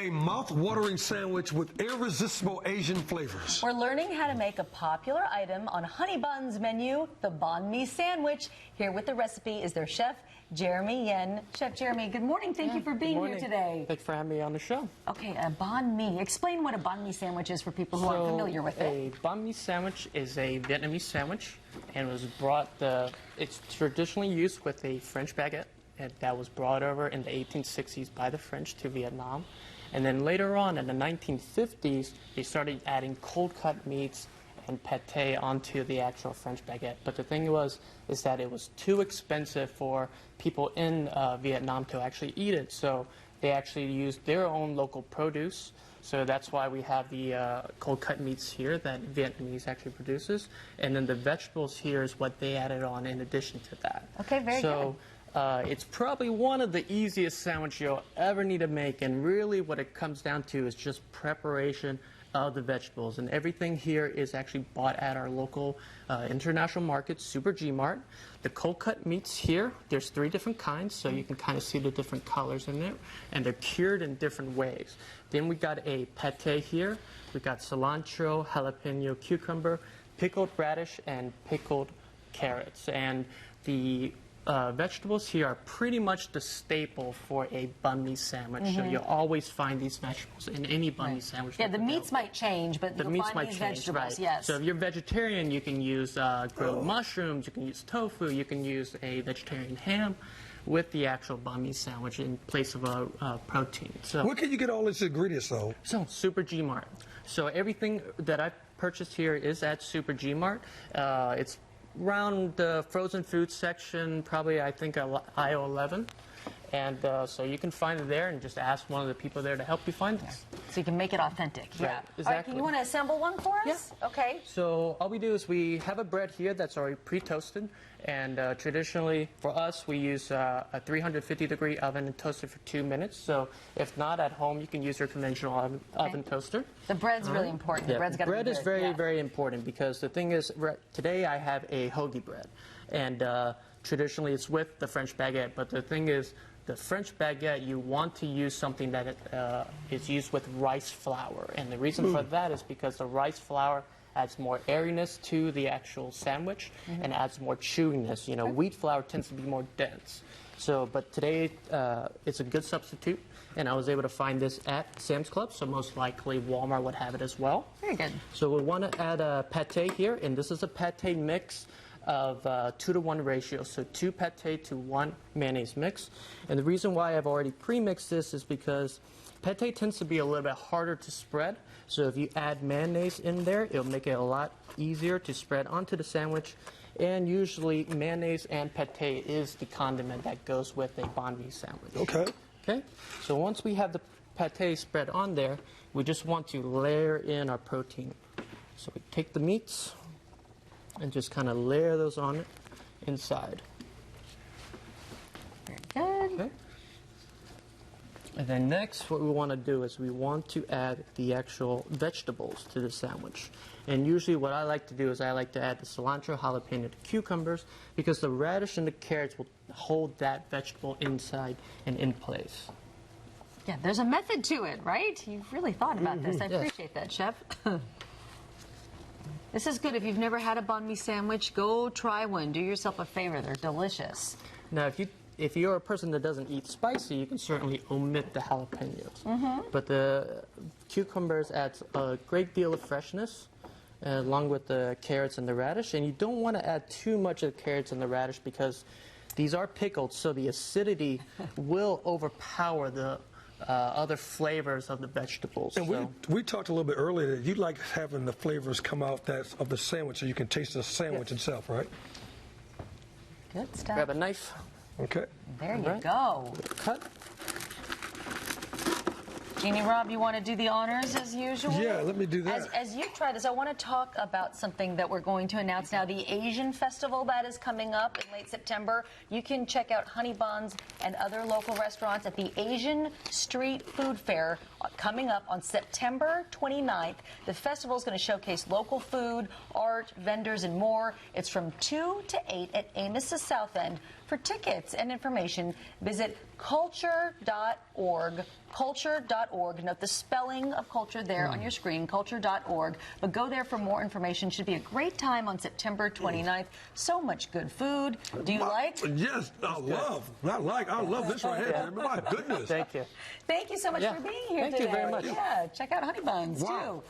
a mouth-watering sandwich with irresistible Asian flavors. We're learning how to make a popular item on Honey Bun's menu, the banh mi sandwich. Here with the recipe is their chef, Jeremy Yen. Chef Jeremy, good morning. Thank you for being here today. Thanks for having me on the show. Okay, a banh mi. Explain what a banh mi sandwich is for people who aren't familiar with it. A banh mi sandwich is a Vietnamese sandwich, and was brought. It's traditionally used with a French baguette, and that was brought over in the 1860s by the French to Vietnam. And then later on in the 1950s, they started adding cold-cut meats and pate onto the actual French baguette. But the thing is that it was too expensive for people in Vietnam to actually eat it. So they actually used their own local produce. So that's why we have the cold-cut meats here that Vietnamese actually produces. And then the vegetables here is what they added on in addition to that. Okay, very good. It's probably one of the easiest sandwiches you'll ever need to make, and really what it comes down to is just preparation of the vegetables. And everything here is actually bought at our local international market, Super G Mart. The cold cut meats here, there's 3 different kinds, so you can kind of see the different colors in there, and they're cured in different ways. Then we got a pate here, we got cilantro, jalapeno, cucumber, pickled radish, and pickled carrots. And the vegetables here are pretty much the staple for a banh mi sandwich. So you'll always find these vegetables in any banh mi sandwich. Yeah, the meats might change, but the meats might change, vegetables, right? yes. So if you're vegetarian, you can use grilled mushrooms, you can use tofu, you can use a vegetarian ham with the actual banh mi sandwich in place of a protein. So where can you get all these ingredients, though? So Super G Mart. So everything that I purchased here is at Super G Mart. It's around the frozen food section, probably I think aisle 11. And so you can find it there and just ask one of the people there to help you find this. So you can make it authentic. Right, Yeah. exactly. All right, can you want to assemble one for us? Yeah. Okay. So all we do is we have a bread here that's already pre-toasted. And traditionally, for us, we use a 350-degree oven and toast it for 2 minutes. So if not at home, you can use your conventional oven toaster. The bread's really important. The bread's got to be good. Bread is very, very important, because the thing is, today I have a hoagie bread. And traditionally it's with the French baguette. But the thing is, the French baguette, you want to use something that is used with rice flour. And the reason for that is because the rice flour adds more airiness to the actual sandwich and adds more chewiness. You know, wheat flour tends to be more dense. So, but today it's a good substitute, and I was able to find this at Sam's Club, so most likely Walmart would have it as well. Very good. So we want to add a pate here, and this is a pate mix of 2-to-1 ratio, so 2 pate to 1 mayonnaise mix. And the reason why I've already pre-mixed this is because pate tends to be a little bit harder to spread, so if you add mayonnaise in there, it'll make it a lot easier to spread onto the sandwich. And usually mayonnaise and pate is the condiment that goes with a banh mi sandwich. Okay. Okay, so once we have the pate spread on there, we just want to layer in our protein. So we take the meats and just kind of layer those on it inside. Very good. Okay. And then next, what we want to do is we want to add the actual vegetables to the sandwich. And usually what I like to do is I like to add the cilantro, jalapeno, the cucumbers, because the radish and the carrots will hold that vegetable inside and in place. Yeah, there's a method to it, right? You've really thought about this. I appreciate that, Chef. This is good. If you've never had a banh mi sandwich, go try one. Do yourself a favor. They're delicious. Now, if you're a person that doesn't eat spicy, you can certainly omit the jalapenos. But the cucumbers adds a great deal of freshness, along with the carrots and the radish. And you don't want to add too much of the carrots and the radish, because these are pickled, so the acidity will overpower the other flavors of the vegetables. And we talked a little bit earlier that you like having the flavors come out of the sandwich, so you can taste the sandwich itself, right? Good stuff. Grab a knife. Okay. There you go. Cut. Jeannie, Rob, you want to do the honors as usual? Yeah, let me do that. As you try this, I want to talk about something that we're going to announce now, the Asian Festival that is coming up in late September. You can check out Honey Buns and other local restaurants at the Asian Street Food Fair coming up on September 29th. The festival is going to showcase local food, art, vendors, and more. It's from 2 to 8 at Amos' Southend. For tickets and information, visit culture.org. Culture.org. Note the spelling of culture there on your screen, culture.org. But go there for more information. Should be a great time on September 29th. So much good food. Do you like? Yes, I love this right here. My goodness. Thank you. Thank you so much for being here Thank today. you very much. Yeah, check out Honey Buns, Wow. too.